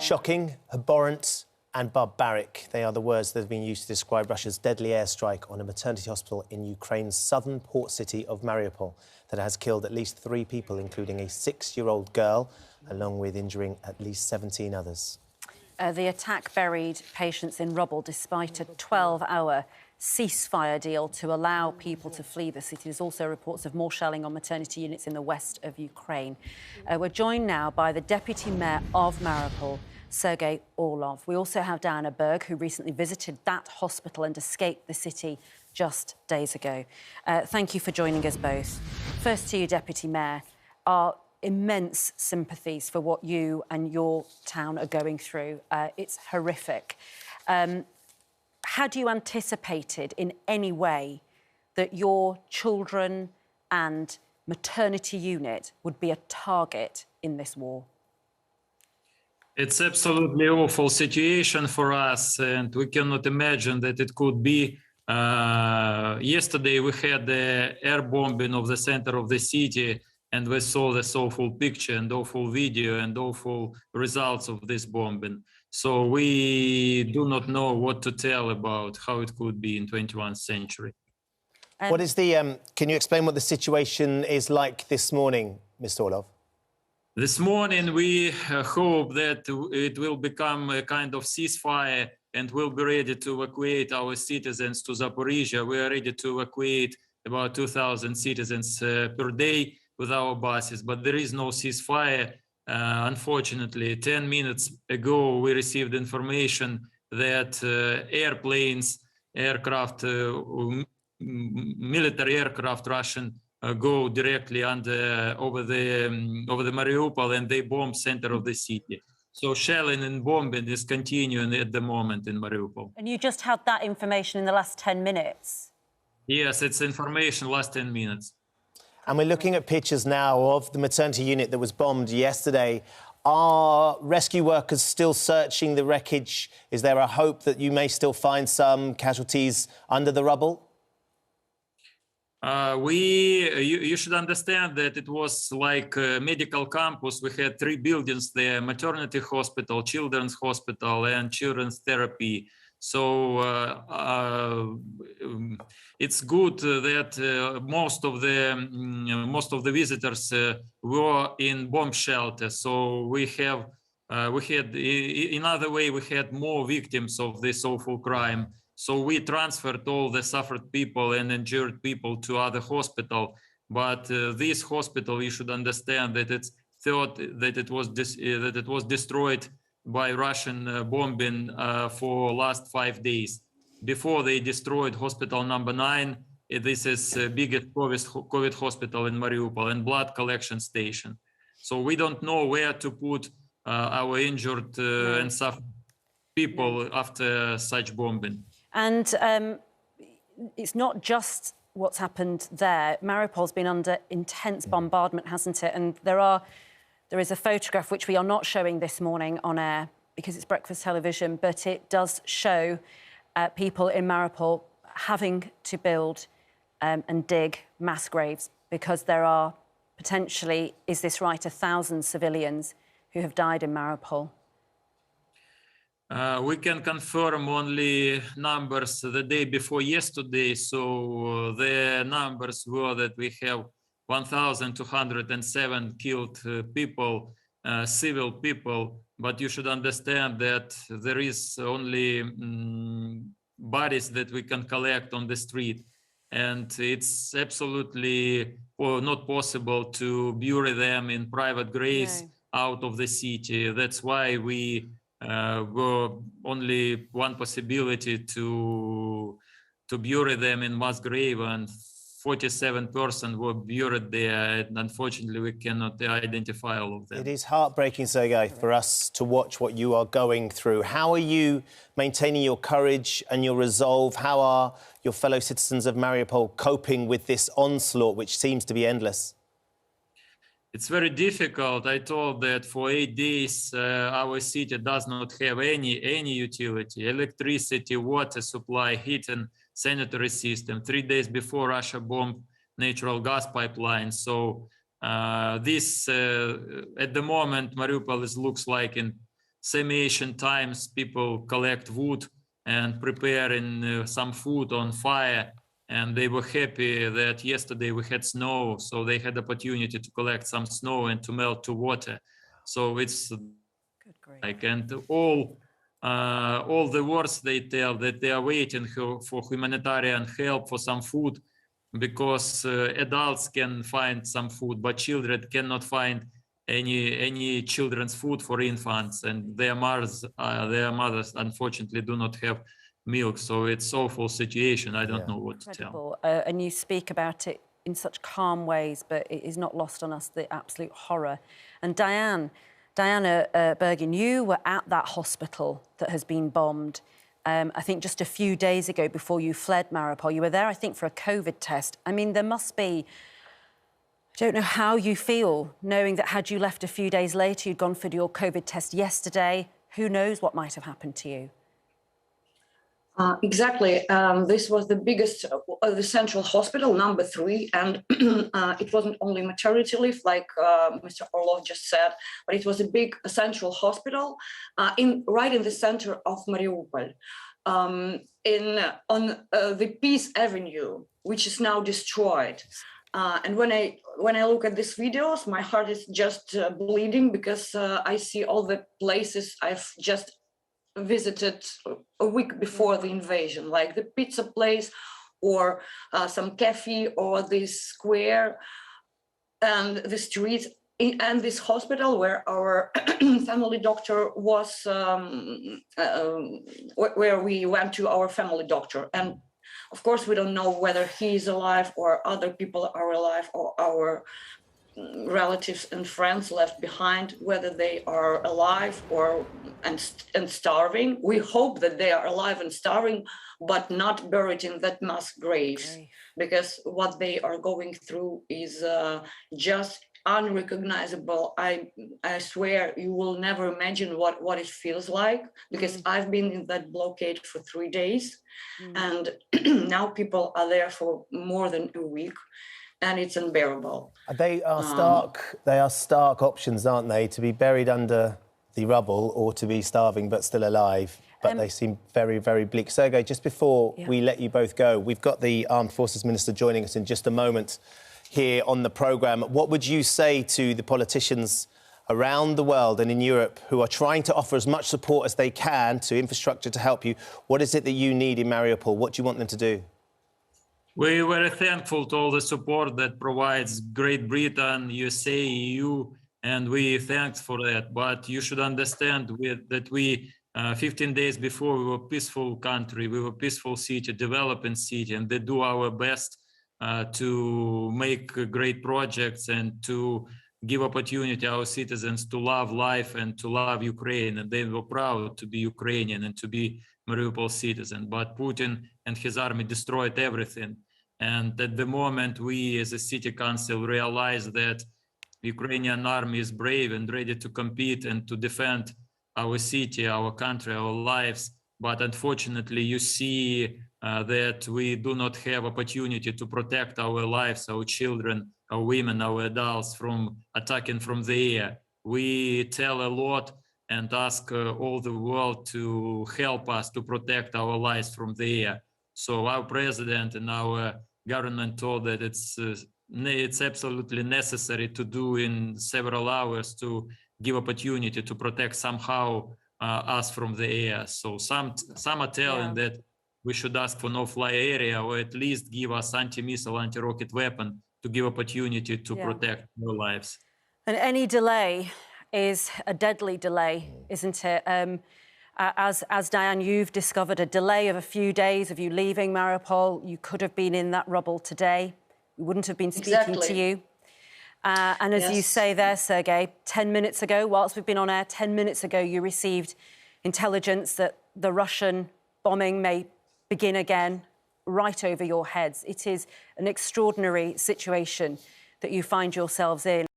Shocking, abhorrent and barbaric. They are the words that have been used to describe Russia's deadly airstrike on a maternity hospital in Ukraine's southern port city of Mariupol that has killed at least 3 people, including a 6-year-old girl, along with injuring at least 17 others. The attack buried patients in rubble despite a 12-hour ceasefire deal to allow people to flee the city. There's also reports of more shelling on maternity units in the west of Ukraine. We're joined now by the Deputy Mayor of Mariupol, Sergei Orlov. We also have Diana Berg, who recently visited that hospital and escaped the city just days ago. Thank you for joining us both. First to you, Deputy Mayor. Our immense sympathies for what you and your town are going through. It's horrific. Had you anticipated in any way that your children and maternity unit would be a target in this war? It's absolutely awful situation for us, and we cannot imagine that it could be. Yesterday we had the air bombing of the center of the city, and we saw this awful picture and awful video and awful results of this bombing. So we do not know what to tell about how it could be in 21st century. What is the? Can you explain what the situation is like this morning, Mr. Orlov? This morning we hope that it will become a kind of ceasefire and we'll be ready to evacuate our citizens to Zaporizhia. We are ready to evacuate about 2,000 citizens per day with our buses, but there is no ceasefire. Unfortunately, 10 minutes ago, we received information that military aircraft, Russian, go directly over the Mariupol, and they bomb center of the city. So shelling and bombing is continuing at the moment in Mariupol. And you just had that information in the last 10 minutes? Yes, it's information last 10 minutes. And we're looking at pictures now of the maternity unit that was bombed yesterday. Are rescue workers still searching the wreckage? Is there a hope that you may still find some casualties under the rubble? You should understand that it was like a medical campus. We had 3 buildings there: maternity hospital, children's hospital, and children's therapy. So it's good that most of the visitors were in bomb shelters. So we had more victims of this awful crime. So we transferred all the suffered people and injured people to other hospital. But this hospital, you should understand that it's thought that it was destroyed by Russian bombing for last 5 days. Before they destroyed hospital number 9, this is biggest COVID hospital in Mariupol and blood collection station. So we don't know where to put our injured and suffered people after such bombing. And it's not just what's happened there. Mariupol's been under intense bombardment, hasn't it? And there is a photograph which we are not showing this morning on air because it's breakfast television, but it does show people in Mariupol having to build and dig mass graves because there are potentially, is this right, 1,000 civilians who have died in Mariupol. We can confirm only numbers the day before yesterday. So the numbers were that we have 1,207 killed people, civil people. But you should understand that there is only bodies that we can collect on the street. And it's absolutely not possible to bury them in private graves out of the city. That's why we were only one possibility to bury them in mass grave, and 47 persons were buried there, and unfortunately we cannot identify all of them. It is heartbreaking, Sergei, for us to watch what you are going through. How are you maintaining your courage and your resolve? How are your fellow citizens of Mariupol coping with this onslaught, which seems to be endless? It's very difficult. I told that for 8 days, our city does not have any utility, electricity, water supply, heating, sanitary system. 3 days before Russia bombed natural gas pipelines. So at the moment, Mariupol looks like in semi-ancient times, people collect wood and preparing some food on fire. And they were happy that yesterday we had snow, so they had the opportunity to collect some snow and to melt to water. So it's like, and all the words they tell that they are waiting for humanitarian help, for some food, because adults can find some food, but children cannot find any children's food for infants, and their mothers unfortunately do not have milk. So it's awful situation. I don't know what to tell. And you speak about it in such calm ways, but it is not lost on us the absolute horror. And Diana Bergin, you were at that hospital that has been bombed. I think just a few days ago before you fled Mariupol. You were there, I think, for a COVID test. I mean, there must be... I don't know how you feel, knowing that had you left a few days later, you'd gone for your COVID test yesterday, who knows what might have happened to you? Exactly. This was the biggest, the central hospital, number 3, and it wasn't only maternity leave, like Mr. Orlov just said, but it was a big central hospital right in the center of Mariupol, on the Peace Avenue, which is now destroyed. And when I look at these videos, my heart is just bleeding, because I see all the places I've just visited a week before the invasion, like the pizza place or some cafe or this square and the streets and this hospital where our family doctor was, where we went to our family doctor. And of course, we don't know whether he is alive or other people are alive, or our relatives and friends left behind, whether they are alive or and starving. We hope that they are alive and starving, but not buried in that mass graves, because what they are going through is just unrecognizable. I swear you will never imagine what it feels like, because I've been in that blockade for 3 days, and now people are there for more than a week. And it's unbearable. They are stark. They are stark options, aren't they? To be buried under the rubble, or to be starving but still alive. But they seem very, very bleak. Sergei, just before we let you both go, we've got the Armed Forces Minister joining us in just a moment here on the programme. What would you say to the politicians around the world and in Europe who are trying to offer as much support as they can to infrastructure to help you? What is it that you need in Mariupol? What do you want them to do? We're very thankful to all the support that provides Great Britain, USA, EU, and we thanks for that. But you should understand that we, 15 days before, we were a peaceful country, we were a peaceful city, developing city, and they do our best to make great projects and to give opportunity our citizens to love life and to love Ukraine. And they were proud to be Ukrainian and to be Mariupol citizen. But Putin and his army destroyed everything. And at the moment, we as a city council realize that the Ukrainian army is brave and ready to compete and to defend our city, our country, our lives. But unfortunately, you see that we do not have opportunity to protect our lives, our children, our women, our adults from attacking from the air. We tell a lot and ask all the world to help us to protect our lives from the air. So our president and our government told that it's absolutely necessary to do in several hours to give opportunity to protect somehow us from the air. So some are telling that we should ask for no-fly area, or at least give us anti-missile, anti-rocket weapon to give opportunity to protect our lives. And any delay is a deadly delay, isn't it? As Diane, you've discovered a delay of a few days of you leaving Mariupol. You could have been in that rubble today. We wouldn't have been speaking to you. And as you say there, Sergei, 10 minutes ago, whilst we've been on air, 10 minutes ago, you received intelligence that the Russian bombing may begin again right over your heads. It is an extraordinary situation that you find yourselves in.